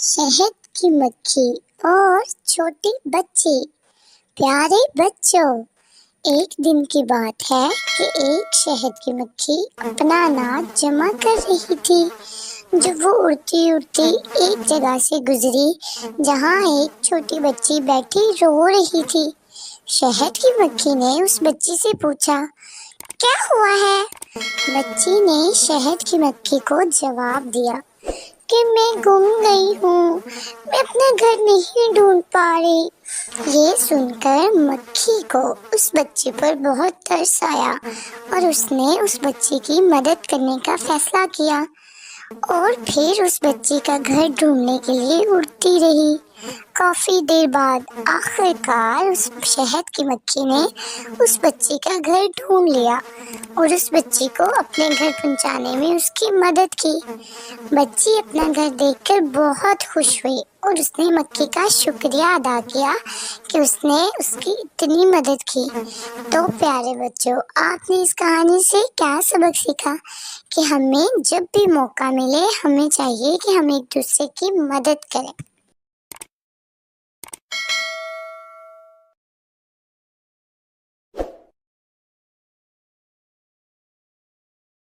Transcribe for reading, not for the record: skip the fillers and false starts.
शहद की मक्खी और छोटे बच्चे। प्यारे बच्चों, एक दिन की बात है कि एक शहद की मक्खी अपना अनाज जमा कर रही थी। जब वो उड़ती उड़ती एक जगह से गुजरी जहाँ एक छोटी बच्ची बैठी रो रही थी। शहद की मक्खी ने उस बच्ची से पूछा, क्या हुआ है? बच्ची ने शहद की मक्खी को जवाब दिया कि मैं गुम गई हूँ, मैं अपना घर नहीं ढूंढ पा रही। ये सुनकर मक्खी को उस बच्ची पर बहुत तरस आया और उसने उस बच्ची की मदद करने का फैसला किया और फिर उस बच्ची का घर ढूंढने के लिए उड़ती रही। काफी देर बाद आखिरकार उस शहद की मक्खी ने उस बच्ची का घर ढूंढ लिया और उस बच्ची को अपने घर पहुंचाने में उसकी मदद की। बच्ची अपना घर देखकर बहुत खुश हुई और उसने मक्खी का शुक्रिया अदा किया कि उसने उसकी इतनी मदद की। तो प्यारे बच्चों, आपने इस कहानी से क्या सबक सीखा? कि हमें जब भी मौका मिले हमें चाहिए कि हम एक दूसरे की मदद करें।